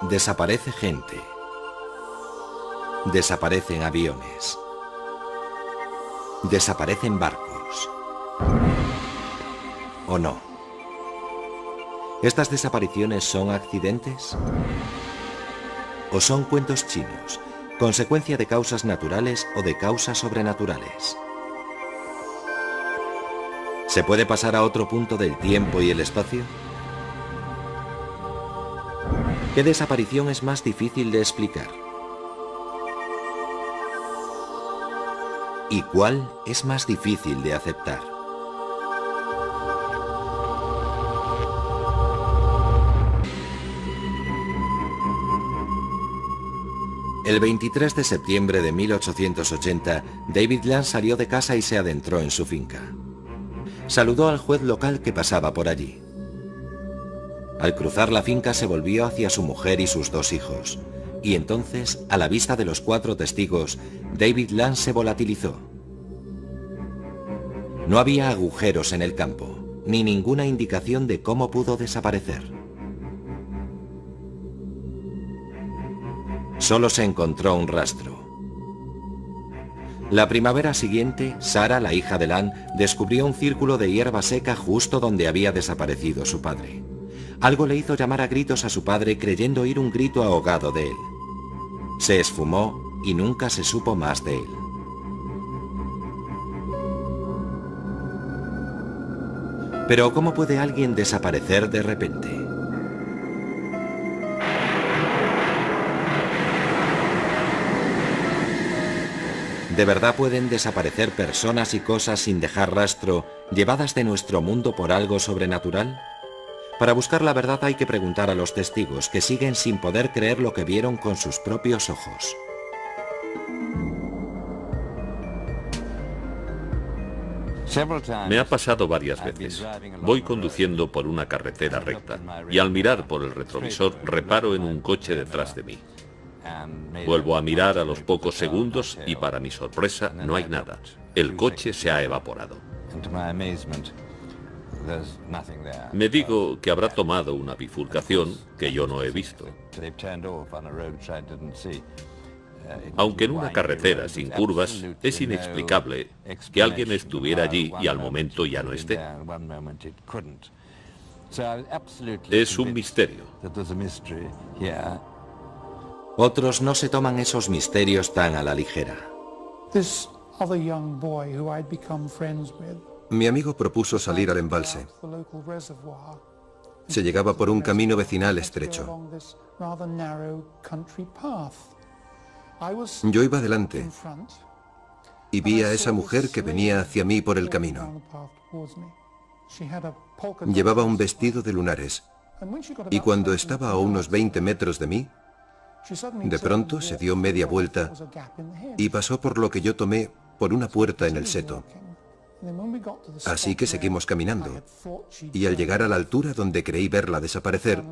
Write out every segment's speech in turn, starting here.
Desaparece gente. Desaparecen aviones. Desaparecen barcos. ¿O no? ¿Estas desapariciones son accidentes? ¿O son cuentos chinos, consecuencia de causas naturales o de causas sobrenaturales? ¿Se puede pasar a otro punto del tiempo y el espacio? ¿Qué desaparición es más difícil de explicar? ¿Y cuál es más difícil de aceptar? El 23 de septiembre de 1880, David Land salió de casa y se adentró en su finca. Saludó al juez local que pasaba por allí. Al cruzar la finca se volvió hacia su mujer y sus 2 hijos. Y entonces, a la vista de los 4 testigos, David Land se volatilizó. No había agujeros en el campo, ni ninguna indicación de cómo pudo desaparecer. Solo se encontró un rastro. La primavera siguiente, Sarah, la hija de Land, descubrió un círculo de hierba seca justo donde había desaparecido su padre. Algo le hizo llamar a gritos a su padre creyendo oír un grito ahogado de él. Se esfumó y nunca se supo más de él. Pero ¿cómo puede alguien desaparecer de repente? ¿De verdad pueden desaparecer personas y cosas sin dejar rastro, llevadas de nuestro mundo por algo sobrenatural? Para buscar la verdad hay que preguntar a los testigos, que siguen sin poder creer lo que vieron con sus propios ojos. Me ha pasado varias veces. Voy conduciendo por una carretera recta y al mirar por el retrovisor reparo en un coche detrás de mí. Vuelvo a mirar a los pocos segundos y para mi sorpresa no hay nada. El coche se ha evaporado. Me digo que habrá tomado una bifurcación que yo no he visto. Aunque en una carretera sin curvas, es inexplicable que alguien estuviera allí y al momento ya no esté. Es un misterio. Otros no se toman esos misterios tan a la ligera. Mi amigo propuso salir al embalse. Se llegaba por un camino vecinal estrecho. Yo iba delante y vi a esa mujer que venía hacia mí por el camino. Llevaba un vestido de lunares y cuando estaba a unos 20 metros de mí, de pronto se dio media vuelta y pasó por lo que yo tomé por una puerta en el seto. Así que seguimos caminando, y al llegar a la altura donde creí verla desaparecer,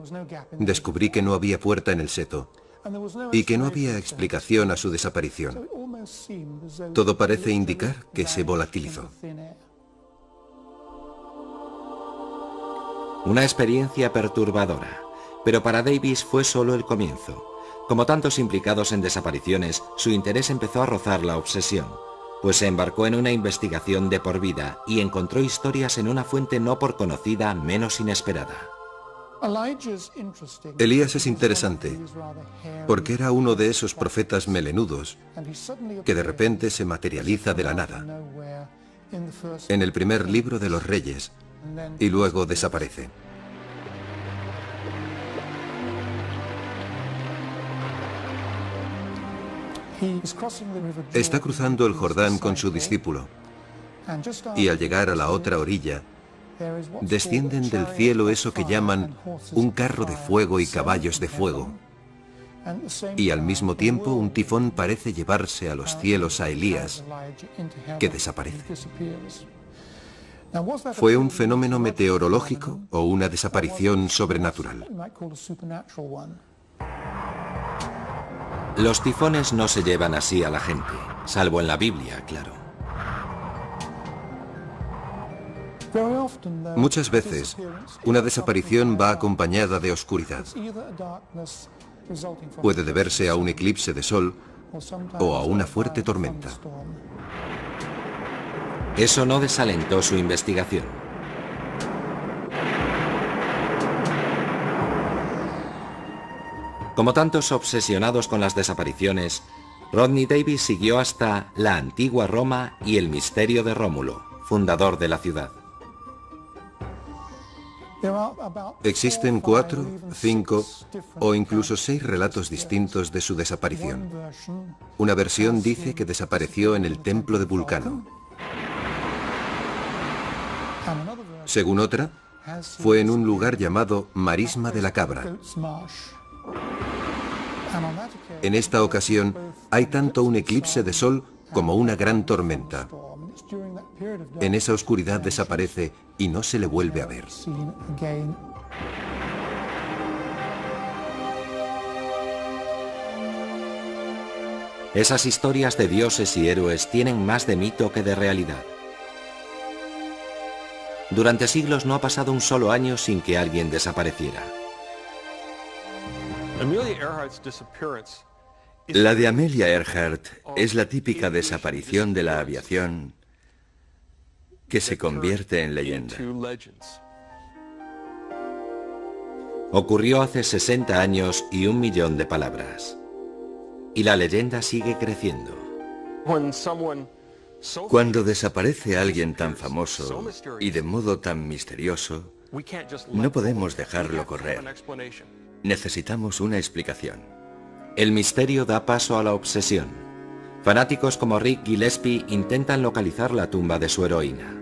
descubrí que no había puerta en el seto, y que no había explicación a su desaparición. Todo parece indicar que se volatilizó. Una experiencia perturbadora, pero para Davis fue solo el comienzo. Como tantos implicados en desapariciones, su interés empezó a rozar la obsesión, pues se embarcó en una investigación de por vida y encontró historias en una fuente no por conocida menos inesperada. Elías es interesante, porque era uno de esos profetas melenudos que de repente se materializa de la nada, en el primer libro de los Reyes, y luego desaparece. Está cruzando el Jordán con su discípulo, y al llegar a la otra orilla, descienden del cielo eso que llaman un carro de fuego y caballos de fuego. Y al mismo tiempo un tifón parece llevarse a los cielos a Elías, que desaparece. ¿Fue un fenómeno meteorológico o una desaparición sobrenatural? Los tifones no se llevan así a la gente, salvo en la Biblia, claro. Muchas veces, una desaparición va acompañada de oscuridad. Puede deberse a un eclipse de sol o a una fuerte tormenta. Eso no desalentó su investigación. Como tantos obsesionados con las desapariciones, Rodney Davis siguió hasta la antigua Roma y el misterio de Rómulo, fundador de la ciudad. Existen 4, 5 o incluso 6 relatos distintos de su desaparición. Una versión dice que desapareció en el templo de Vulcano. Según otra, fue en un lugar llamado Marisma de la Cabra. En esta ocasión, hay tanto un eclipse de sol como una gran tormenta. En esa oscuridad desaparece y no se le vuelve a ver. Esas historias de dioses y héroes tienen más de mito que de realidad. Durante siglos no ha pasado un solo año sin que alguien desapareciera. La de Amelia Earhart es la típica desaparición de la aviación que se convierte en leyenda. Ocurrió hace 60 años y 1 millón de palabras. Y la leyenda sigue creciendo. Cuando desaparece alguien tan famoso y de modo tan misterioso, no podemos dejarlo correr. Necesitamos una explicación. El misterio da paso a la obsesión. Fanáticos como Rick Gillespie intentan localizar la tumba de su heroína.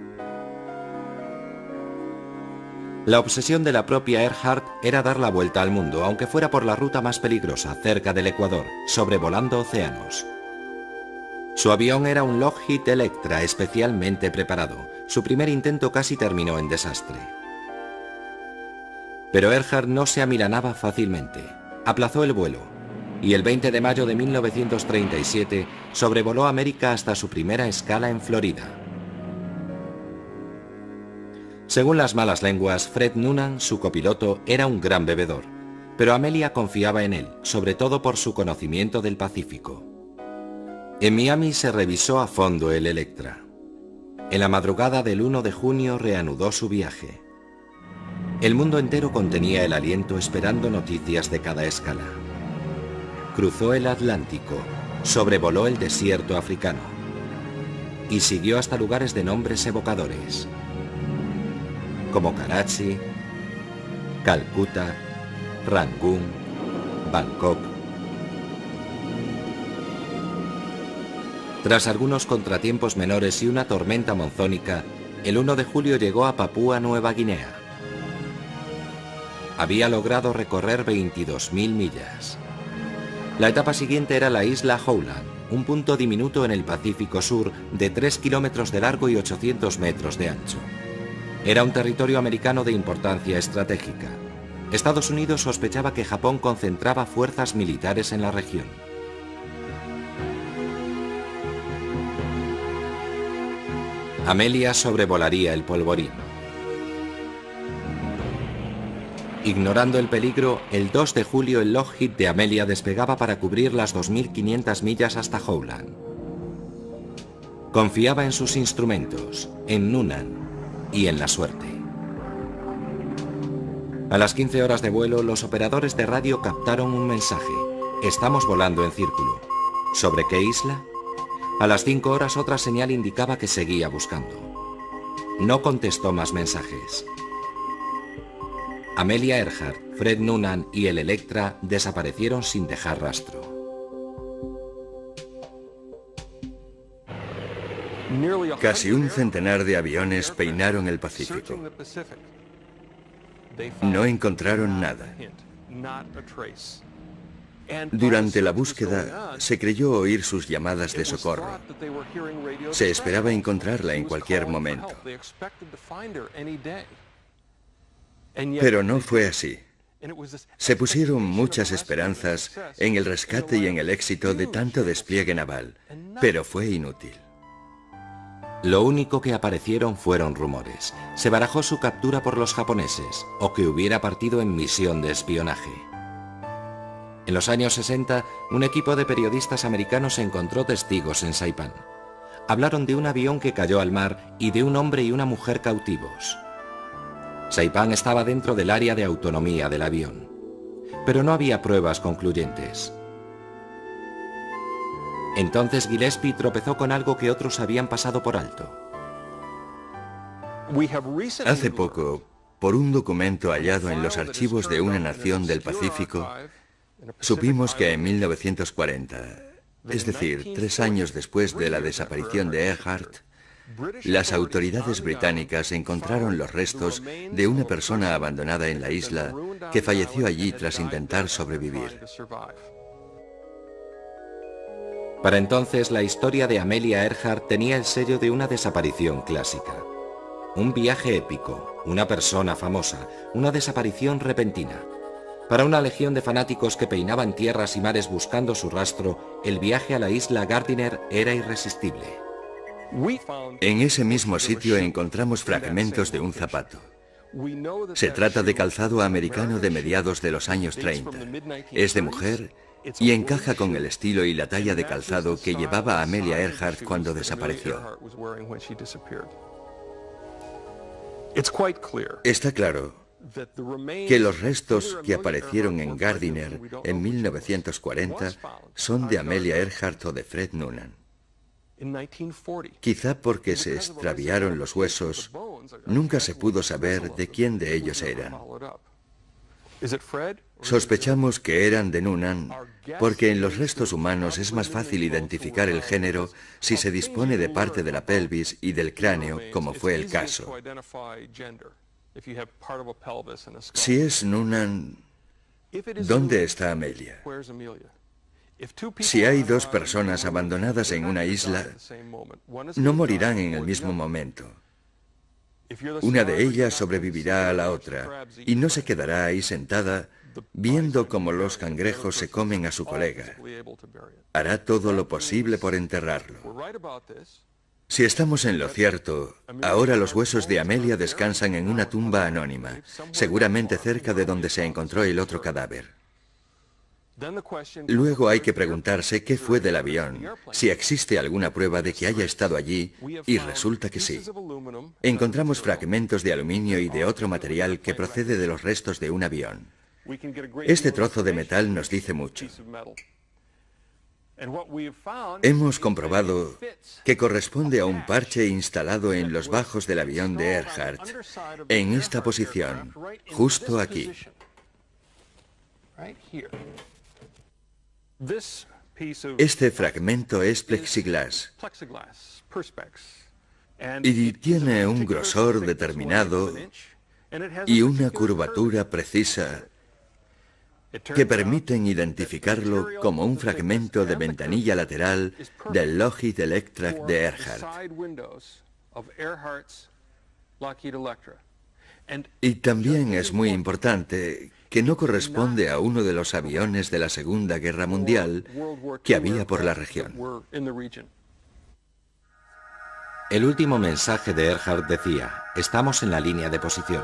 La obsesión de la propia Earhart era dar la vuelta al mundo, aunque fuera por la ruta más peligrosa, cerca del Ecuador, sobrevolando océanos. Su avión era un Lockheed Electra especialmente preparado. Su primer intento casi terminó en desastre. Pero Earhart no se amilanaba fácilmente. Aplazó el vuelo y el 20 de mayo de 1937 sobrevoló América hasta su primera escala en Florida. Según las malas lenguas, Fred Noonan, su copiloto, era un gran bebedor, pero Amelia confiaba en él, sobre todo por su conocimiento del Pacífico. En Miami se revisó a fondo el Electra. En la madrugada del 1 de junio reanudó su viaje. El mundo entero contenía el aliento esperando noticias de cada escala. Cruzó el Atlántico, sobrevoló el desierto africano y siguió hasta lugares de nombres evocadores, como Karachi, Calcuta, Rangún, Bangkok. Tras algunos contratiempos menores y una tormenta monzónica, el 1 de julio llegó a Papúa Nueva Guinea. Había logrado recorrer 22.000 millas. La etapa siguiente era la isla Howland, un punto diminuto en el Pacífico Sur de 3 kilómetros de largo y 800 metros de ancho. Era un territorio americano de importancia estratégica. Estados Unidos sospechaba que Japón concentraba fuerzas militares en la región. Amelia sobrevolaría el polvorín. Ignorando el peligro, el 2 de julio el Lockheed de Amelia despegaba para cubrir las 2.500 millas hasta Howland. Confiaba en sus instrumentos, en Noonan y en la suerte. A las 15 horas de vuelo, los operadores de radio captaron un mensaje. Estamos volando en círculo. ¿Sobre qué isla? A las 5 horas otra señal indicaba que seguía buscando. No contestó más mensajes. Amelia Earhart, Fred Noonan y el Electra desaparecieron sin dejar rastro. Casi un centenar de aviones peinaron el Pacífico. No encontraron nada. Durante la búsqueda, se creyó oír sus llamadas de socorro. Se esperaba encontrarla en cualquier momento. Pero no fue así. Se pusieron muchas esperanzas en el rescate y en el éxito de tanto despliegue naval, pero fue inútil. Lo único que aparecieron fueron rumores. Se barajó su captura por los japoneses o que hubiera partido en misión de espionaje. En los años 60, un equipo de periodistas americanos encontró testigos en Saipán. Hablaron de un avión que cayó al mar y de un hombre y una mujer cautivos. Saipán estaba dentro del área de autonomía del avión, pero no había pruebas concluyentes. Entonces Gillespie tropezó con algo que otros habían pasado por alto. Hace poco, por un documento hallado en los archivos de una nación del Pacífico, supimos que en 1940, es decir, 3 años después de la desaparición de Earhart, las autoridades británicas encontraron los restos de una persona abandonada en la isla que falleció allí tras intentar sobrevivir. Para entonces, la historia de Amelia Earhart tenía el sello de una desaparición clásica. Un viaje épico, una persona famosa, una desaparición repentina. Para una legión de fanáticos que peinaban tierras y mares buscando su rastro, el viaje a la isla Gardiner era irresistible. En ese mismo sitio encontramos fragmentos de un zapato. Se trata de calzado americano de mediados de los años 30. Es de mujer y encaja con el estilo y la talla de calzado que llevaba Amelia Earhart cuando desapareció. Está claro que los restos que aparecieron en Gardiner en 1940 son de Amelia Earhart o de Fred Noonan. Quizá porque se extraviaron los huesos, nunca se pudo saber de quién de ellos eran. Sospechamos que eran de Noonan porque en los restos humanos es más fácil identificar el género si se dispone de parte de la pelvis y del cráneo, como fue el caso. Si es Noonan, ¿dónde está Amelia? Si hay 2 personas abandonadas en una isla, no morirán en el mismo momento. Una de ellas sobrevivirá a la otra y no se quedará ahí sentada viendo cómo los cangrejos se comen a su colega. Hará todo lo posible por enterrarlo. Si estamos en lo cierto, ahora los huesos de Amelia descansan en una tumba anónima, seguramente cerca de donde se encontró el otro cadáver. Luego hay que preguntarse qué fue del avión, si existe alguna prueba de que haya estado allí, y resulta que sí. Encontramos fragmentos de aluminio y de otro material que procede de los restos de un avión. Este trozo de metal nos dice mucho. Hemos comprobado que corresponde a un parche instalado en los bajos del avión de Earhart, en esta posición, justo aquí. Este fragmento es plexiglas y tiene un grosor determinado y una curvatura precisa que permiten identificarlo como un fragmento de ventanilla lateral del Lockheed Electra de Earhart. Y también es muy importante que no corresponde a uno de los aviones de la Segunda Guerra Mundial que había por la región. El último mensaje de Earhart decía: estamos en la línea de posición.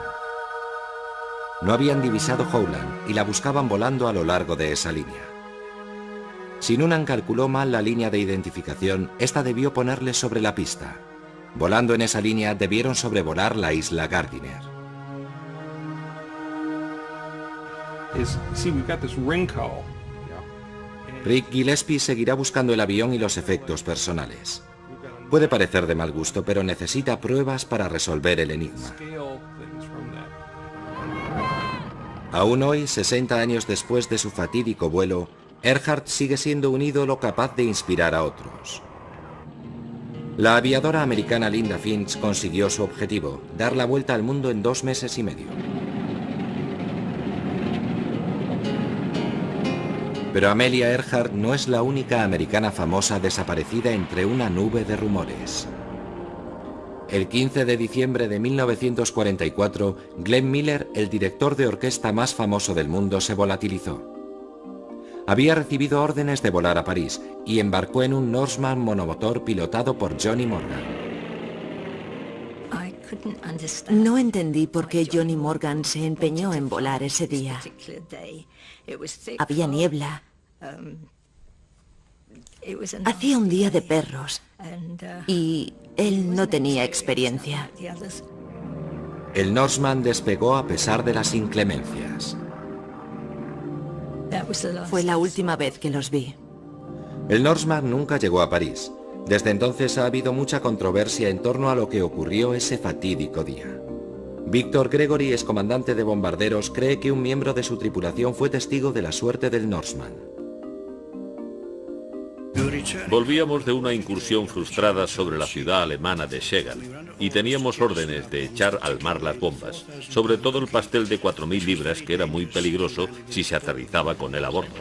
No habían divisado Howland y la buscaban volando a lo largo de esa línea. Si Noonan calculó mal la línea de identificación, esta debió ponerle sobre la pista. Volando en esa línea debieron sobrevolar la isla Gardiner. Rick Gillespie seguirá buscando el avión y los efectos personales. Puede parecer de mal gusto, pero necesita pruebas para resolver el enigma. Aún hoy, 60 años después de su fatídico vuelo, Earhart sigue siendo un ídolo capaz de inspirar a otros. La aviadora americana Linda Finch consiguió su objetivo, dar la vuelta al mundo en 2 meses y medio. Pero Amelia Earhart no es la única americana famosa desaparecida entre una nube de rumores. El 15 de diciembre de 1944, Glenn Miller, el director de orquesta más famoso del mundo, se volatilizó. Había recibido órdenes de volar a París y embarcó en un Norseman monomotor pilotado por Johnny Morgan. No entendí por qué Johnny Morgan se empeñó en volar ese día. Había niebla. Hacía un día de perros y él no tenía experiencia. El Norseman despegó a pesar de las inclemencias. Fue la última vez que los vi. El Norseman nunca llegó a París. Desde entonces ha habido mucha controversia en torno a lo que ocurrió ese fatídico día. Victor Gregory, excomandante de bombarderos, cree que un miembro de su tripulación fue testigo de la suerte del Norseman. Volvíamos de una incursión frustrada sobre la ciudad alemana de Schegan y teníamos órdenes de echar al mar las bombas, sobre todo el pastel de 4.000 libras, que era muy peligroso si se aterrizaba con él a bordo.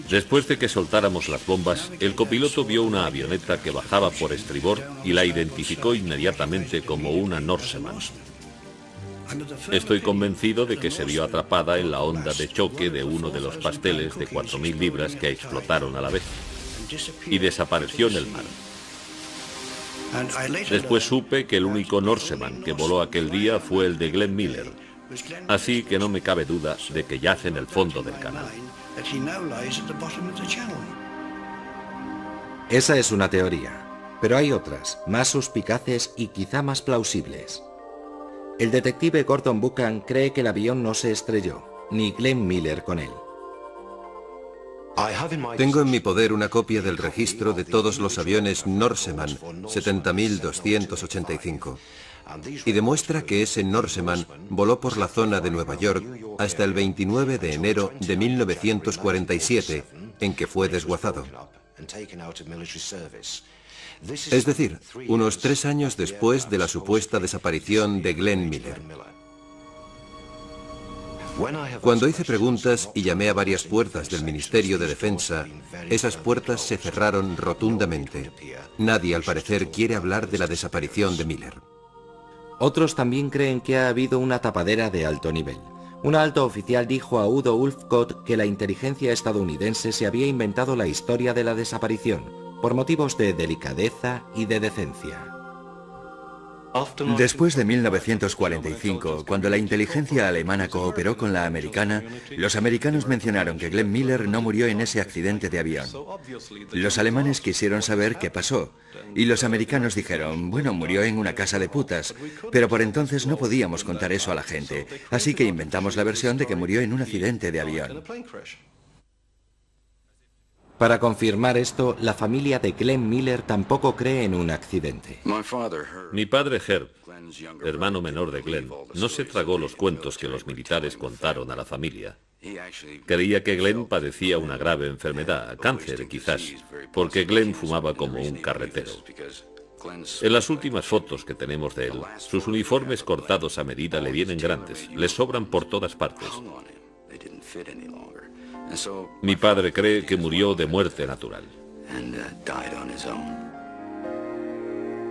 Después de que soltáramos las bombas, el copiloto vio una avioneta que bajaba por estribor y la identificó inmediatamente como una Norseman. Estoy convencido de que se vio atrapada en la onda de choque de uno de los pasteles de 4.000 libras que explotaron a la vez y desapareció en el mar. Después supe que el único Norseman que voló aquel día fue el de Glenn Miller, así que no me cabe duda de que yace en el fondo del canal. Esa es una teoría, pero hay otras, más suspicaces y quizá más plausibles. El detective Gordon Buchan cree que el avión no se estrelló, ni Glenn Miller con él. Tengo en mi poder una copia del registro de todos los aviones Norseman 70.285 y demuestra que ese Norseman voló por la zona de Nueva York hasta el 29 de enero de 1947, en que fue desguazado. Es decir, unos 3 años después de la supuesta desaparición de Glenn Miller. Cuando hice preguntas y llamé a varias puertas del Ministerio de Defensa, esas puertas se cerraron rotundamente. Nadie, al parecer, quiere hablar de la desaparición de Miller. Otros también creen que ha habido una tapadera de alto nivel. Un alto oficial dijo a Udo Ulfkott que la inteligencia estadounidense se había inventado la historia de la desaparición, por motivos de delicadeza y de decencia. Después de 1945, cuando la inteligencia alemana cooperó con la americana, los americanos mencionaron que Glenn Miller no murió en ese accidente de avión. Los alemanes quisieron saber qué pasó, y los americanos dijeron, bueno, murió en una casa de putas, pero por entonces no podíamos contar eso a la gente, así que inventamos la versión de que murió en un accidente de avión. Para confirmar esto, la familia de Glenn Miller tampoco cree en un accidente. Mi padre Herb, hermano menor de Glenn, no se tragó los cuentos que los militares contaron a la familia. Creía que Glenn padecía una grave enfermedad, cáncer quizás, porque Glenn fumaba como un carretero. En las últimas fotos que tenemos de él, sus uniformes cortados a medida le vienen grandes, le sobran por todas partes. Mi padre cree que murió de muerte natural.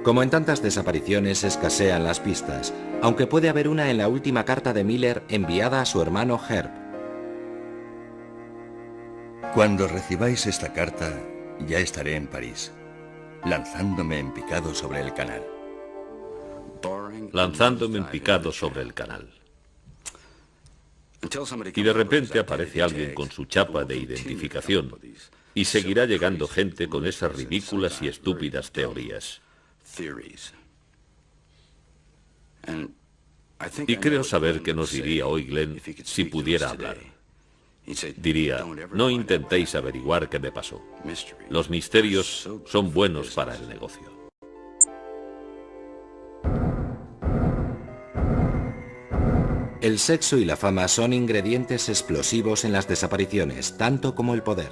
Como en tantas desapariciones, escasean las pistas, aunque puede haber una en la última carta de Miller enviada a su hermano Herb. Cuando recibáis esta carta, ya estaré en París, lanzándome en picado sobre el canal. Lanzándome en picado sobre el canal. Y de repente aparece alguien con su chapa de identificación y seguirá llegando gente con esas ridículas y estúpidas teorías. Y creo saber qué nos diría hoy Glenn si pudiera hablar. Diría, no intentéis averiguar qué me pasó. Los misterios son buenos para el negocio. El sexo y la fama son ingredientes explosivos en las desapariciones, tanto como el poder.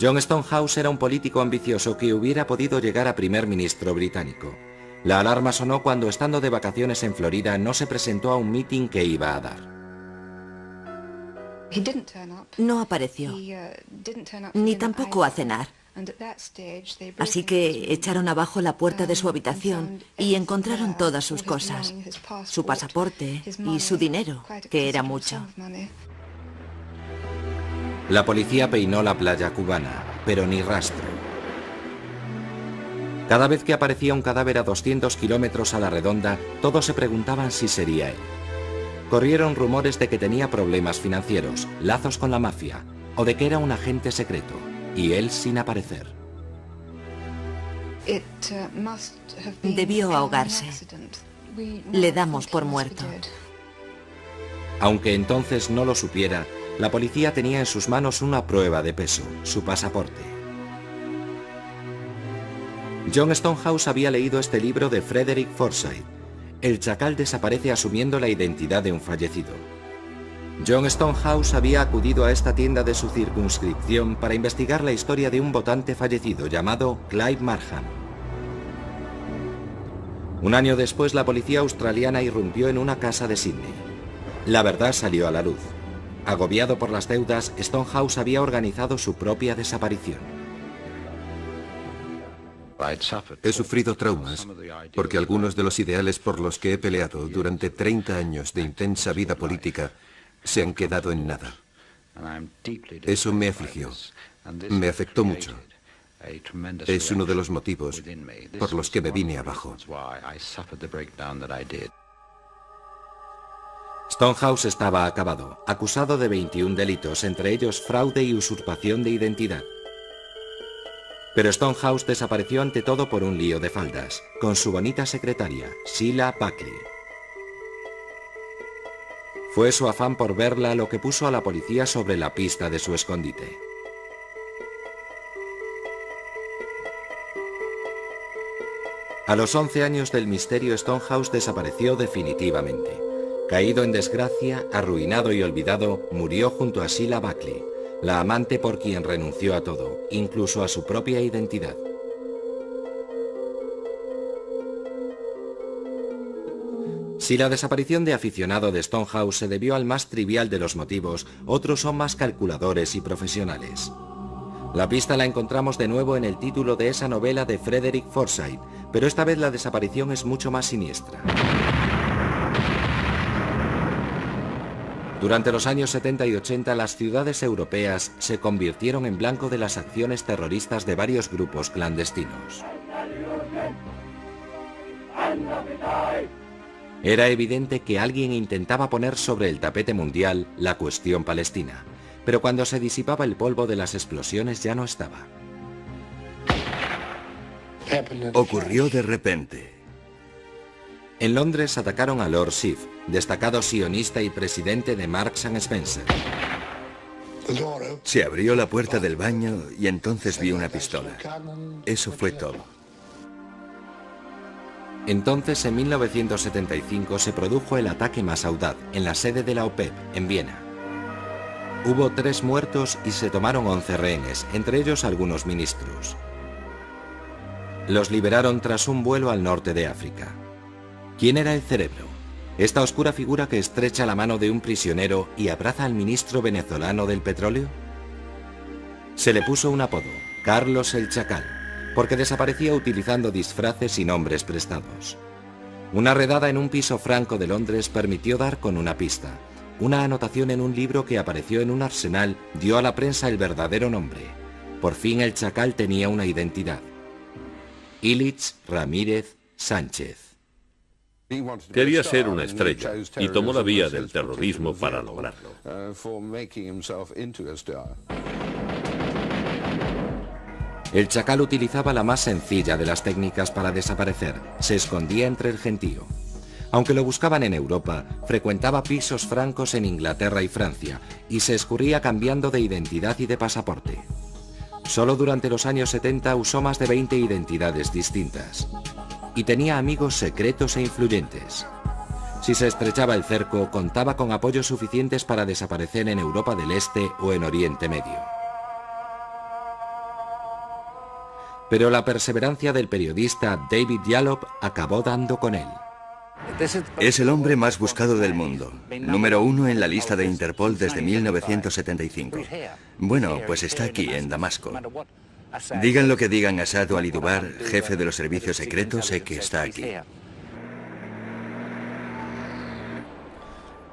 John Stonehouse era un político ambicioso que hubiera podido llegar a primer ministro británico. La alarma sonó cuando, estando de vacaciones en Florida, no se presentó a un mitin que iba a dar. No apareció, ni tampoco a cenar. Así que echaron abajo la puerta de su habitación y encontraron todas sus cosas, su pasaporte y su dinero, que era mucho. La policía peinó la playa cubana, pero ni rastro. Cada vez que aparecía un cadáver a 200 kilómetros a la redonda, todos se preguntaban si sería él. Corrieron rumores de que tenía problemas financieros, lazos con la mafia, o de que era un agente secreto, y él sin aparecer. Debió ahogarse. Le damos por muerto. Aunque entonces no lo supiera, la policía tenía en sus manos una prueba de peso, su pasaporte. John Stonehouse había leído este libro de Frederick Forsyth. El chacal desaparece asumiendo la identidad de un fallecido. John Stonehouse había acudido a esta tienda de su circunscripción para investigar la historia de un votante fallecido llamado Clive Markham. Un año después, la policía australiana irrumpió en una casa de Sydney. La verdad salió a la luz. Agobiado por las deudas, Stonehouse había organizado su propia desaparición. He sufrido traumas porque algunos de los ideales por los que he peleado durante 30 años de intensa vida política se han quedado en nada. Eso me afligió, me afectó mucho. Es uno de los motivos por los que me vine abajo. Stonehouse estaba acabado, acusado de 21 delitos, entre ellos fraude y usurpación de identidad. Pero Stonehouse desapareció ante todo por un lío de faldas, con su bonita secretaria, Sheila Buckley. Fue su afán por verla lo que puso a la policía sobre la pista de su escondite. A los 11 años del misterio, Stonehouse desapareció definitivamente. Caído en desgracia, arruinado y olvidado, murió junto a Sheila Buckley, la amante por quien renunció a todo, incluso a su propia identidad. Si la desaparición de aficionado de Stonehouse se debió al más trivial de los motivos, otros son más calculadores y profesionales. La pista la encontramos de nuevo en el título de esa novela de Frederick Forsyth, pero esta vez la desaparición es mucho más siniestra. Durante los años 70 y 80, las ciudades europeas se convirtieron en blanco de las acciones terroristas de varios grupos clandestinos. Era evidente que alguien intentaba poner sobre el tapete mundial la cuestión palestina, pero cuando se disipaba el polvo de las explosiones ya no estaba. Ocurrió de repente. En Londres atacaron a Lord Schiff, destacado sionista y presidente de Marks & Spencer. Se abrió la puerta del baño y entonces vi una pistola. Eso fue todo. Entonces, en 1975, se produjo el ataque más audaz en la sede de la OPEP, en Viena. Hubo 3 muertos y se tomaron 11 rehenes, entre ellos algunos ministros. Los liberaron tras un vuelo al norte de África. ¿Quién era el cerebro? ¿Esta oscura figura que estrecha la mano de un prisionero y abraza al ministro venezolano del petróleo? Se le puso un apodo, Carlos el Chacal, porque desaparecía utilizando disfraces y nombres prestados. Una redada en un piso franco de Londres permitió dar con una pista. Una anotación en un libro que apareció en un arsenal dio a la prensa el verdadero nombre. Por fin el Chacal tenía una identidad. Ilich Ramírez Sánchez. Quería ser una estrella y tomó la vía del terrorismo para lograrlo. El Chacal utilizaba la más sencilla de las técnicas para desaparecer. Se escondía entre el gentío. Aunque lo buscaban en Europa, frecuentaba pisos francos en Inglaterra y Francia y se escurría cambiando de identidad y de pasaporte. Solo durante los años 70 usó más de 20 identidades distintas. Y tenía amigos secretos e influyentes. Si se estrechaba el cerco, contaba con apoyos suficientes para desaparecer en Europa del Este o en Oriente Medio. Pero la perseverancia del periodista David Yallop acabó dando con él. Es el hombre más buscado del mundo, número 1 en la lista de Interpol desde 1975. Bueno, pues está aquí, en Damasco. Digan lo que digan a Saad al-Dubar, jefe de los servicios secretos, sé que está aquí.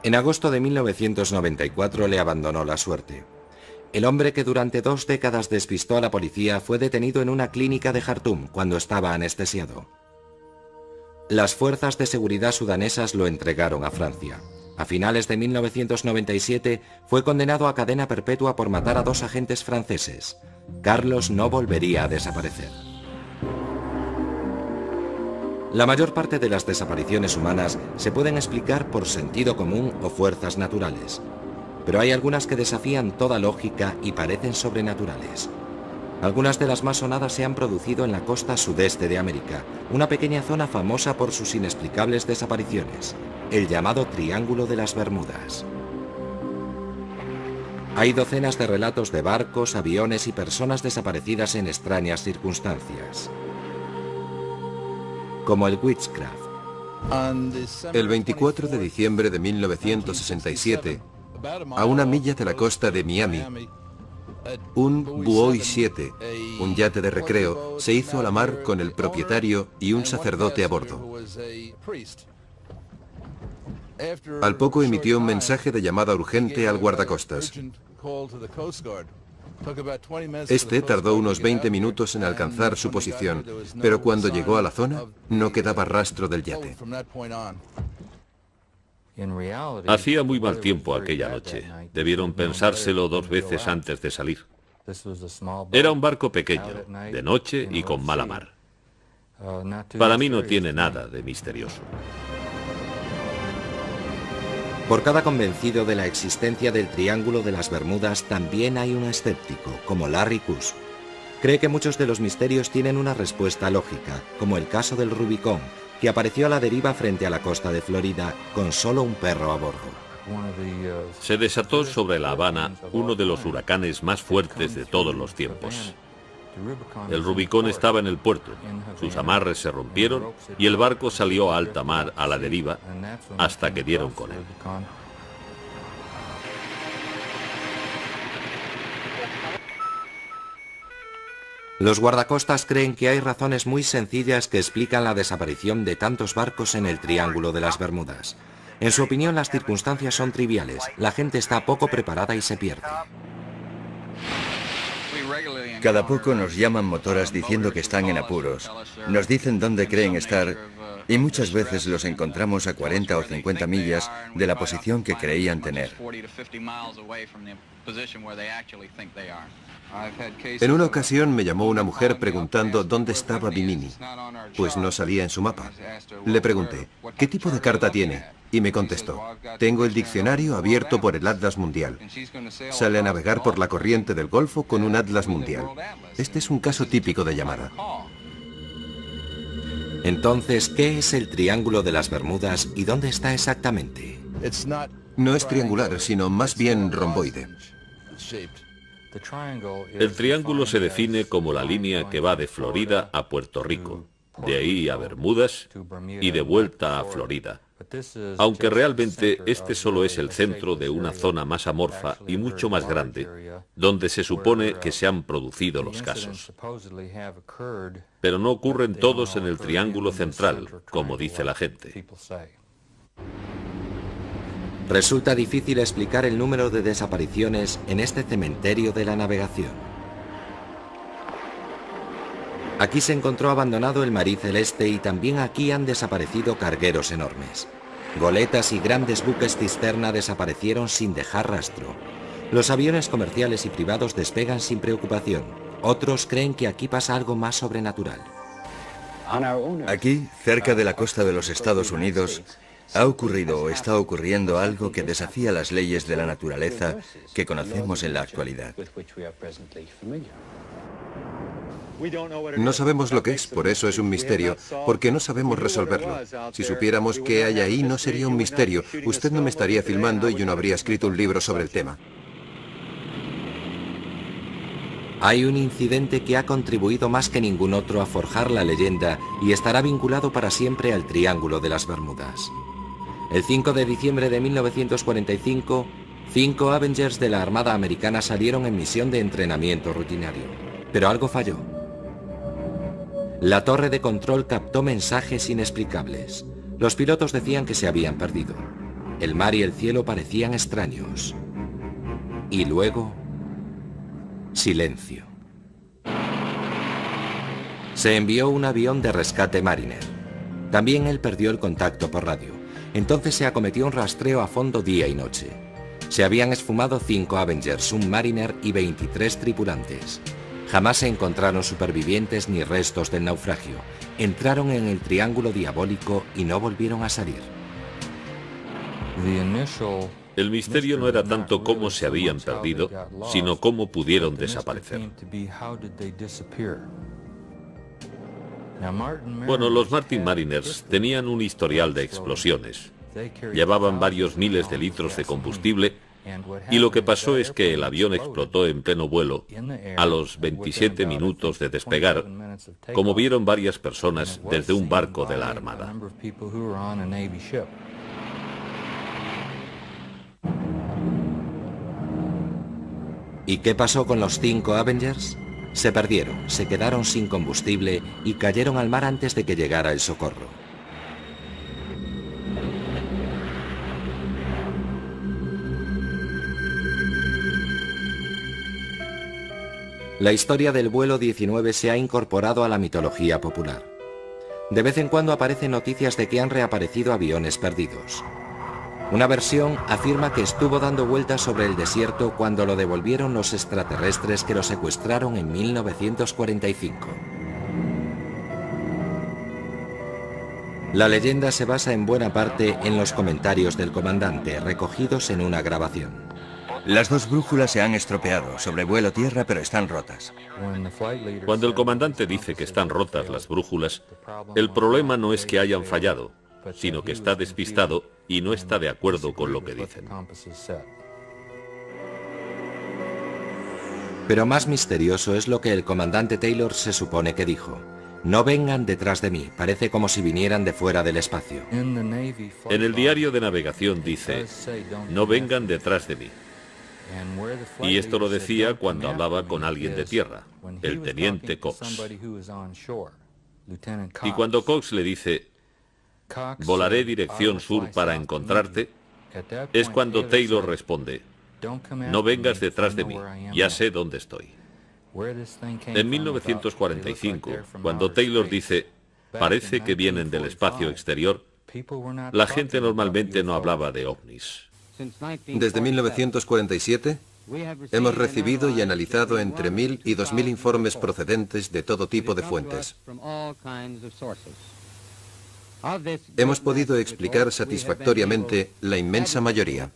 En agosto de 1994 le abandonó la suerte. El hombre que durante 2 décadas despistó a la policía fue detenido en una clínica de Jartum cuando estaba anestesiado. Las fuerzas de seguridad sudanesas lo entregaron a Francia. A finales de 1997 fue condenado a cadena perpetua por matar a 2 agentes franceses. Carlos no volvería a desaparecer. La mayor parte de las desapariciones humanas se pueden explicar por sentido común o fuerzas naturales, pero hay algunas que desafían toda lógica y parecen sobrenaturales. Algunas de las más sonadas se han producido en la costa sudeste de América, una pequeña zona famosa por sus inexplicables desapariciones, el llamado Triángulo de las Bermudas. Hay docenas de relatos de barcos, aviones y personas desaparecidas en extrañas circunstancias, como el Witchcraft. El 24 de diciembre de 1967, a una milla de la costa de Miami, un Buoy 7, un yate de recreo, se hizo a la mar con el propietario y un sacerdote a bordo. Al poco emitió un mensaje de llamada urgente al guardacostas. Este tardó unos 20 minutos en alcanzar su posición, pero cuando llegó a la zona, no quedaba rastro del yate. Hacía muy mal tiempo aquella noche. Debieron pensárselo 2 veces antes de salir. Era un barco pequeño, de noche y con mala mar. Para mí no tiene nada de misterioso. Por cada convencido de la existencia del Triángulo de las Bermudas, también hay un escéptico, como Larry Kuss. Cree que muchos de los misterios tienen una respuesta lógica, como el caso del Rubicón, que apareció a la deriva frente a la costa de Florida con solo un perro a bordo. Se desató sobre La Habana uno de los huracanes más fuertes de todos los tiempos. El Rubicón estaba en el puerto, sus amarres se rompieron y el barco salió a alta mar a la deriva hasta que dieron con él. Los guardacostas creen que hay razones muy sencillas que explican la desaparición de tantos barcos en el Triángulo de las Bermudas. En su opinión, las circunstancias son triviales, la gente está poco preparada y se pierde. Cada poco nos llaman motoras diciendo que están en apuros. Nos dicen dónde creen estar y muchas veces los encontramos a 40 o 50 millas de la posición que creían tener. En una ocasión me llamó una mujer preguntando dónde estaba Bimini, pues no salía en su mapa. Le pregunté, ¿qué tipo de carta tiene? Y me contestó, tengo el diccionario abierto por el Atlas Mundial. Sale a navegar por la corriente del Golfo con un Atlas Mundial. Este es un caso típico de llamada. Entonces, ¿qué es el Triángulo de las Bermudas y dónde está exactamente? No es triangular, sino más bien romboide. El triángulo se define como la línea que va de Florida a Puerto Rico, de ahí a Bermudas y de vuelta a Florida. Aunque realmente este solo es el centro de una zona más amorfa y mucho más grande, donde se supone que se han producido los casos. Pero no ocurren todos en el triángulo central, como dice la gente. Resulta difícil explicar el número de desapariciones en este cementerio de la navegación. Aquí se encontró abandonado el Marie Celeste y también aquí han desaparecido cargueros enormes. Goletas y grandes buques cisterna desaparecieron sin dejar rastro. Los aviones comerciales y privados despegan sin preocupación. Otros creen que aquí pasa algo más sobrenatural. Aquí, cerca de la costa de los Estados Unidos, ha ocurrido o está ocurriendo algo que desafía las leyes de la naturaleza que conocemos en la actualidad. No sabemos lo que es, por eso es un misterio, porque no sabemos resolverlo. Si supiéramos qué hay ahí, no sería un misterio. Usted no me estaría filmando y yo no habría escrito un libro sobre el tema. Hay un incidente que ha contribuido más que ningún otro a forjar la leyenda y estará vinculado para siempre al Triángulo de las Bermudas. El 5 de diciembre de 1945, 5 Avengers de la Armada Americana salieron en misión de entrenamiento rutinario, pero algo falló. La torre de control captó mensajes inexplicables. Los pilotos decían que se habían perdido. El mar y el cielo parecían extraños. Y luego, Silencio. Se envió un avión de rescate Mariner. También él perdió el contacto por radio. Entonces se acometió un rastreo a fondo día y noche. Se habían esfumado 5 Avengers, un Mariner y 23 tripulantes. Jamás se encontraron supervivientes ni restos del naufragio. Entraron en el triángulo diabólico y no volvieron a salir. El misterio no era tanto cómo se habían perdido, sino cómo pudieron desaparecer. Bueno, los Martin Mariners tenían un historial de explosiones. Llevaban varios miles de litros de combustible y lo que pasó es que el avión explotó en pleno vuelo a los 27 minutos de despegar, como vieron varias personas desde un barco de la Armada. ¿Y qué pasó con los 5 Avengers? Se perdieron, se quedaron sin combustible y cayeron al mar antes de que llegara el socorro. La historia del vuelo 19 se ha incorporado a la mitología popular. De vez en cuando aparecen noticias de que han reaparecido aviones perdidos. Una versión afirma que estuvo dando vueltas sobre el desierto cuando lo devolvieron los extraterrestres que lo secuestraron en 1945. La leyenda se basa en buena parte en los comentarios del comandante, recogidos en una grabación. Las 2 brújulas se han estropeado, sobrevuelo tierra, pero están rotas. Cuando el comandante dice que están rotas las brújulas, el problema no es que hayan fallado, sino que está despistado y no está de acuerdo con lo que dicen. Pero más misterioso es lo que el comandante Taylor se supone que dijo. No vengan detrás de mí, parece como si vinieran de fuera del espacio. En el diario de navegación dice, no vengan detrás de mí. Y esto lo decía cuando hablaba con alguien de tierra, el teniente Cox. Y cuando Cox le dice, volaré dirección sur para encontrarte, es cuando Taylor responde, no vengas detrás de mí, ya sé dónde estoy. En 1945, cuando Taylor dice, parece que vienen del espacio exterior, la gente normalmente no hablaba de ovnis. Desde 1947, hemos recibido y analizado entre 1000 y 2000 informes procedentes de todo tipo de fuentes. Hemos podido explicar satisfactoriamente la inmensa mayoría.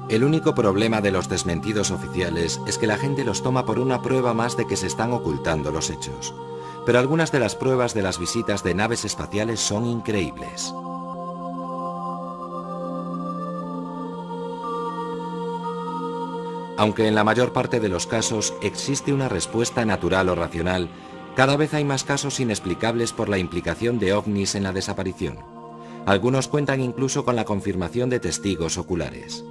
El único problema de los desmentidos oficiales es que la gente los toma por una prueba más de que se están ocultando los hechos. Pero algunas de las pruebas de las visitas de naves espaciales son increíbles. Aunque en la mayor parte de los casos existe una respuesta natural o racional, cada vez hay más casos inexplicables por la implicación de ovnis en la desaparición. Algunos cuentan incluso con la confirmación de testigos oculares.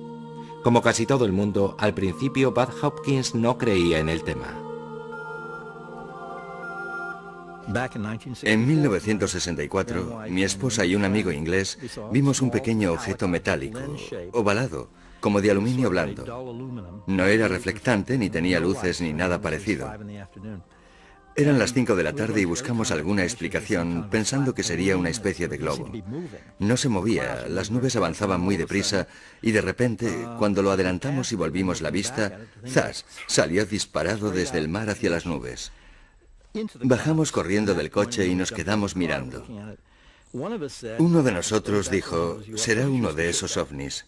Como casi todo el mundo, al principio Bud Hopkins no creía en el tema. En 1964, mi esposa y un amigo inglés vimos un pequeño objeto metálico, ovalado, como de aluminio blando. No era reflectante, ni tenía luces, ni nada parecido. Eran las 5 de la tarde y buscamos alguna explicación, pensando que sería una especie de globo. No se movía, las nubes avanzaban muy deprisa, y de repente, cuando lo adelantamos y volvimos la vista, ¡zas!, salió disparado desde el mar hacia las nubes. Bajamos corriendo del coche y nos quedamos mirando. Uno de nosotros dijo, será uno de esos ovnis.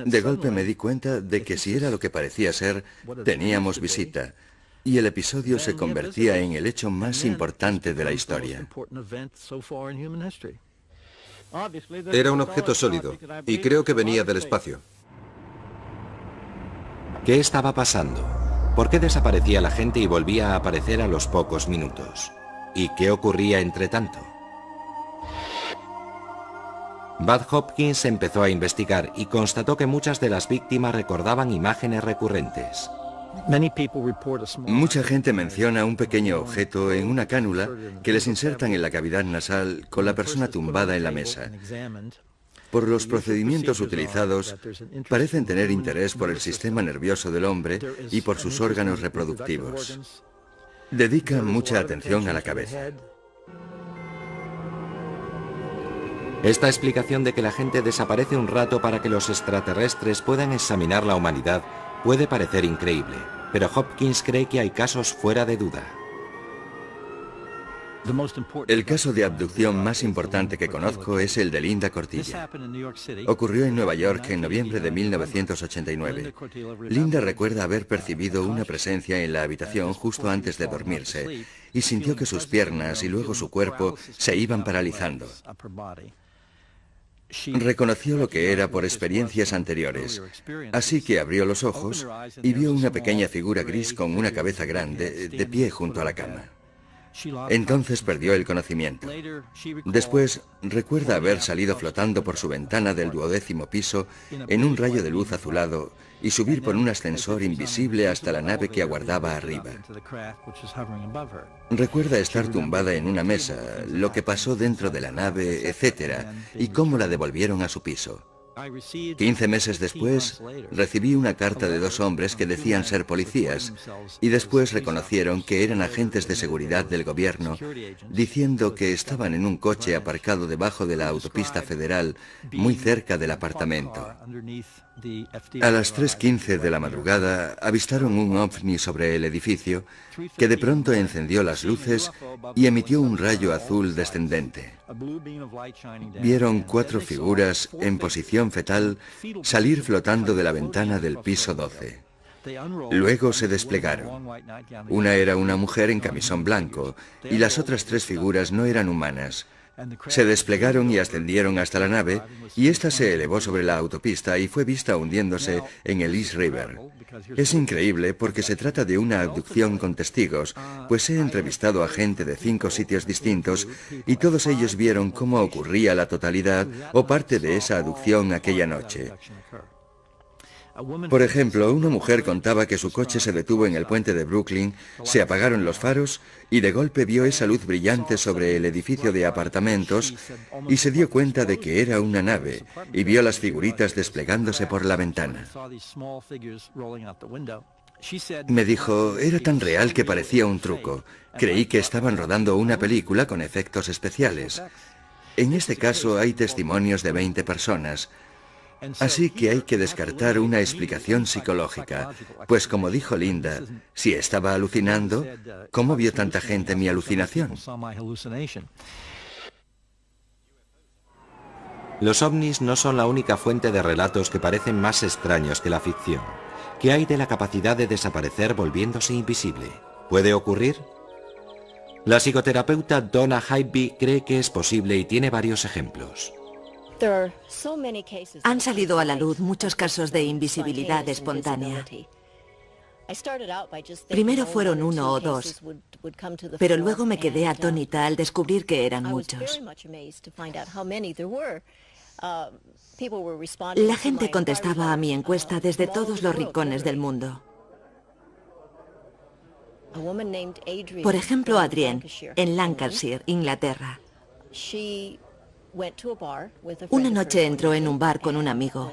De golpe me di cuenta de que si era lo que parecía ser, teníamos visita, y el episodio se convertía en el hecho más importante de la historia. Era un objeto sólido, y creo que venía del espacio. ¿Qué estaba pasando? ¿Por qué desaparecía la gente y volvía a aparecer a los pocos minutos? ¿Y qué ocurría entre tanto? Bud Hopkins empezó a investigar y constató que muchas de las víctimas recordaban imágenes recurrentes. Mucha gente menciona un pequeño objeto en una cánula que les insertan en la cavidad nasal con la persona tumbada en la mesa. Por los procedimientos utilizados, parecen tener interés por el sistema nervioso del hombre y por sus órganos reproductivos. Dedican mucha atención a la cabeza. Esta explicación de que la gente desaparece un rato para que los extraterrestres puedan examinar la humanidad puede parecer increíble, pero Hopkins cree que hay casos fuera de duda. El caso de abducción más importante que conozco es el de Linda Cortilla. Ocurrió en Nueva York en noviembre de 1989. Linda recuerda haber percibido una presencia en la habitación justo antes de dormirse y sintió que sus piernas y luego su cuerpo se iban paralizando. Reconoció lo que era por experiencias anteriores, así que abrió los ojos y vio una pequeña figura gris con una cabeza grande de pie junto a la cama. Entonces perdió el conocimiento. Después recuerda haber salido flotando por su ventana del 12º piso en un rayo de luz azulado y subir por un ascensor invisible hasta la nave que aguardaba arriba. Recuerda estar tumbada en una mesa, lo que pasó dentro de la nave, etc., y cómo la devolvieron a su piso. 15 meses después, recibí una carta de 2 hombres que decían ser policías y después reconocieron que eran agentes de seguridad del gobierno, diciendo que estaban en un coche aparcado debajo de la autopista federal, muy cerca del apartamento. A las 3:15 de la madrugada avistaron un ovni sobre el edificio que de pronto encendió las luces y emitió un rayo azul descendente. Vieron 4 figuras en posición fetal salir flotando de la ventana del piso 12. Luego se desplegaron. Una era una mujer en camisón blanco y las otras 3 figuras no eran humanas. Se desplegaron y ascendieron hasta la nave y ésta se elevó sobre la autopista y fue vista hundiéndose en el East River. Es increíble porque se trata de una abducción con testigos, pues he entrevistado a gente de 5 sitios distintos y todos ellos vieron cómo ocurría la totalidad o parte de esa abducción aquella noche. Por ejemplo, una mujer contaba que su coche se detuvo en el puente de Brooklyn, se apagaron los faros y de golpe vio esa luz brillante sobre el edificio de apartamentos y se dio cuenta de que era una nave y vio las figuritas desplegándose por la ventana. Me dijo, era tan real que parecía un truco. Creí que estaban rodando una película con efectos especiales. En este caso hay testimonios de 20 personas. Así que hay que descartar una explicación psicológica, pues como dijo Linda, si estaba alucinando, ¿cómo vio tanta gente mi alucinación? Los ovnis no son la única fuente de relatos que parecen más extraños que la ficción. ¿Qué hay de la capacidad de desaparecer volviéndose invisible? ¿Puede ocurrir? La psicoterapeuta Donna Hybe cree que es posible y tiene varios ejemplos. Han salido a la luz muchos casos de invisibilidad espontánea. Primero fueron 1 o 2, pero luego me quedé atónita al descubrir que eran muchos. La gente contestaba a mi encuesta desde todos los rincones del mundo. Por ejemplo, Adrienne, en Lancashire, Inglaterra. Una noche entró en un bar con un amigo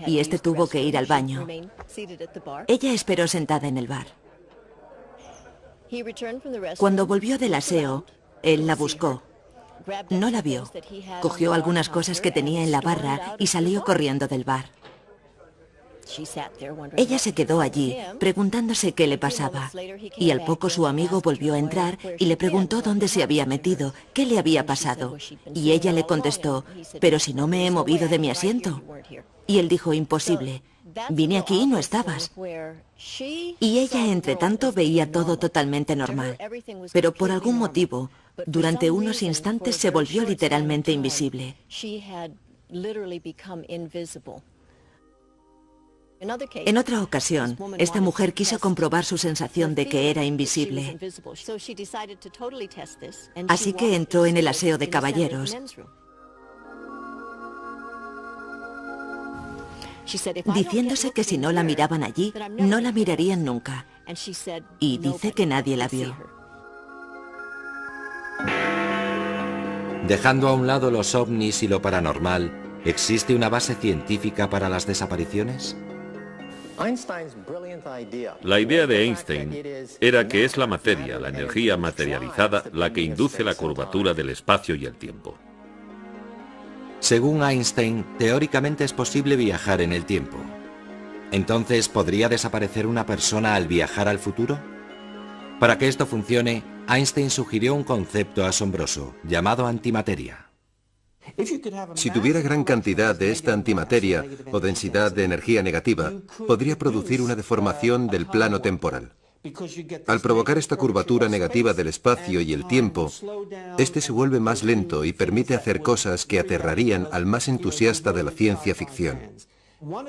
y este tuvo que ir al baño. Ella esperó sentada en el bar. Cuando volvió del aseo, él la buscó. No la vio. Cogió algunas cosas que tenía en la barra y salió corriendo del bar. Ella se quedó allí, preguntándose qué le pasaba, y al poco su amigo volvió a entrar y le preguntó dónde se había metido, qué le había pasado, y ella le contestó, «Pero si no me he movido de mi asiento». Y él dijo, «Imposible, vine aquí y no estabas». Y ella, entre tanto, veía todo totalmente normal, pero por algún motivo, durante unos instantes se volvió literalmente invisible. En otra ocasión, esta mujer quiso comprobar su sensación de que era invisible. Así que entró en el aseo de caballeros. Diciéndose que si no la miraban allí, no la mirarían nunca. Y dice que nadie la vio. Dejando a un lado los ovnis y lo paranormal, ¿Existe una base científica para las desapariciones? La idea de Einstein era que es la materia, la energía materializada, la que induce la curvatura del espacio y el tiempo. Según Einstein, teóricamente es posible viajar en el tiempo. Entonces, ¿podría desaparecer una persona al viajar al futuro? Para que esto funcione, Einstein sugirió un concepto asombroso, llamado antimateria. Si tuviera gran cantidad de esta antimateria o densidad de energía negativa, podría producir una deformación del plano temporal. Al provocar esta curvatura negativa del espacio y el tiempo, este se vuelve más lento y permite hacer cosas que aterrarían al más entusiasta de la ciencia ficción.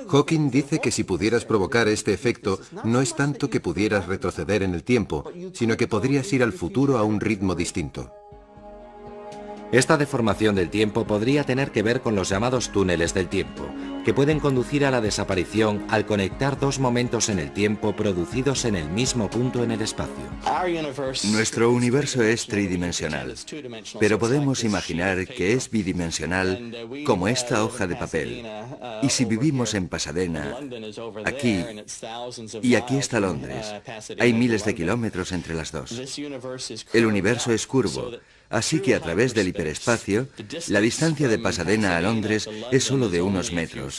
Hawking dice que si pudieras provocar este efecto, no es tanto que pudieras retroceder en el tiempo, sino que podrías ir al futuro a un ritmo distinto. Esta deformación del tiempo podría tener que ver con los llamados túneles del tiempo, que pueden conducir a la desaparición al conectar dos momentos en el tiempo producidos en el mismo punto en el espacio. Nuestro universo es tridimensional, pero podemos imaginar que es bidimensional como esta hoja de papel. Y si vivimos en Pasadena, aquí, y aquí está Londres, hay miles de kilómetros entre las dos. El universo es curvo, así que a través del hiperespacio, la distancia de Pasadena a Londres es solo de unos metros.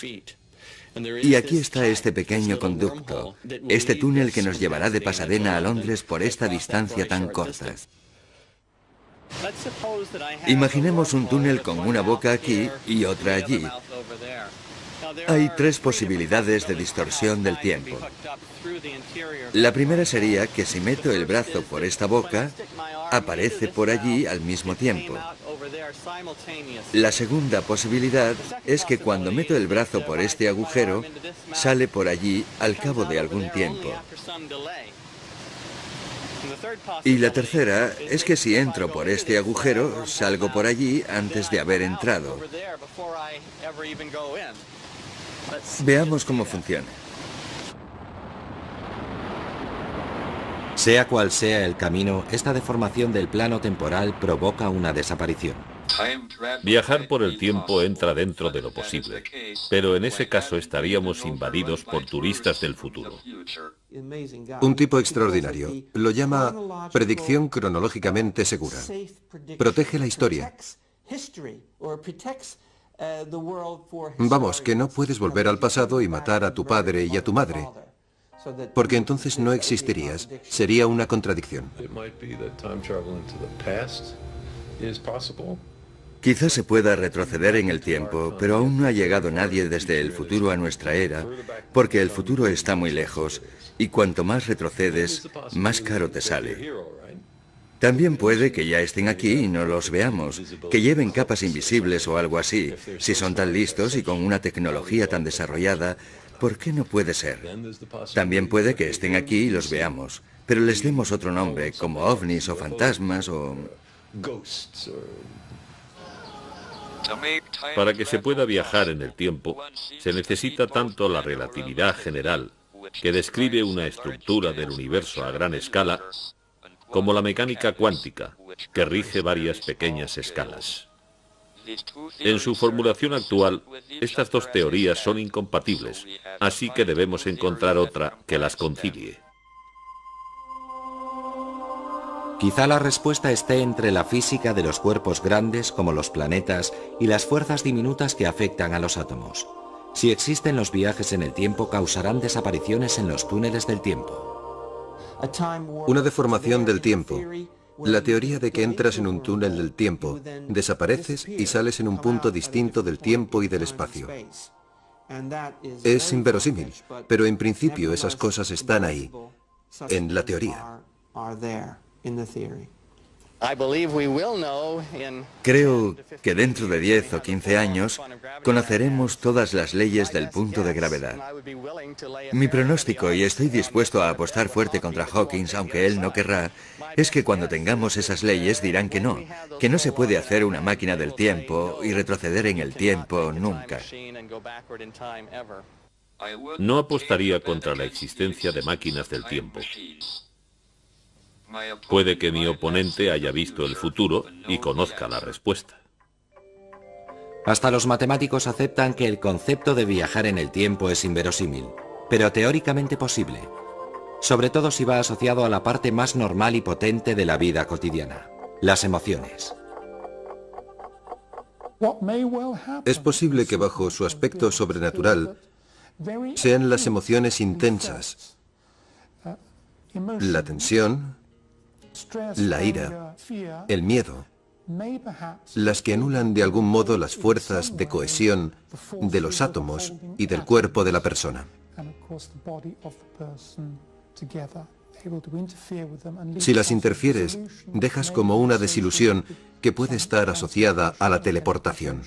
Y aquí está este pequeño conducto, este túnel que nos llevará de Pasadena a Londres por esta distancia tan corta. Imaginemos un túnel con una boca aquí y otra allí. Hay tres posibilidades de distorsión del tiempo. La primera sería que si meto el brazo por esta boca, aparece por allí al mismo tiempo. La segunda posibilidad es que cuando meto el brazo por este agujero, sale por allí al cabo de algún tiempo. Y la tercera es que si entro por este agujero, salgo por allí antes de haber entrado. Veamos cómo funciona. Sea cual sea el camino, esta deformación del plano temporal provoca una desaparición. Viajar por el tiempo entra dentro de lo posible, pero en ese caso estaríamos invadidos por turistas del futuro. Un tipo extraordinario. Lo llama predicción cronológicamente segura. Protege la historia. Vamos, que no puedes volver al pasado y matar a tu padre y a tu madre, porque entonces no existirías. Sería una contradicción. Quizás se pueda retroceder en el tiempo, pero aún no ha llegado nadie desde el futuro a nuestra era, porque el futuro está muy lejos, y cuanto más retrocedes, más caro te sale. También puede que ya estén aquí y no los veamos, que lleven capas invisibles o algo así. Si son tan listos y con una tecnología tan desarrollada, ¿por qué no puede ser? También puede que estén aquí y los veamos, pero les demos otro nombre, como ovnis o fantasmas o... Para que se pueda viajar en el tiempo, se necesita tanto la relatividad general, que describe una estructura del universo a gran escala, como la mecánica cuántica, que rige varias pequeñas escalas. En su formulación actual, estas dos teorías son incompatibles, así que debemos encontrar otra que las concilie. Quizá la respuesta esté entre la física de los cuerpos grandes, como los planetas, y las fuerzas diminutas que afectan a los átomos. Si existen los viajes en el tiempo, causarán desapariciones en los túneles del tiempo. Una deformación del tiempo. La teoría de que entras en un túnel del tiempo, desapareces y sales en un punto distinto del tiempo y del espacio. Es inverosímil, pero en principio esas cosas están ahí, en la teoría. Creo que dentro de 10 o 15 años conoceremos todas las leyes del punto de gravedad. Mi pronóstico, y estoy dispuesto a apostar fuerte contra Hawking, aunque él no querrá, es que cuando tengamos esas leyes dirán que no se puede hacer una máquina del tiempo y retroceder en el tiempo nunca. No apostaría contra la existencia de máquinas del tiempo. Puede que mi oponente haya visto el futuro y conozca la respuesta. Hasta los matemáticos aceptan que el concepto de viajar en el tiempo es inverosímil, pero teóricamente posible, sobre todo si va asociado a la parte más normal y potente de la vida cotidiana, las emociones. Es posible que bajo su aspecto sobrenatural sean las emociones intensas, la tensión, la ira, el miedo, las que anulan de algún modo las fuerzas de cohesión de los átomos y del cuerpo de la persona. Si las interfieres, dejas como una desilusión que puede estar asociada a la teleportación.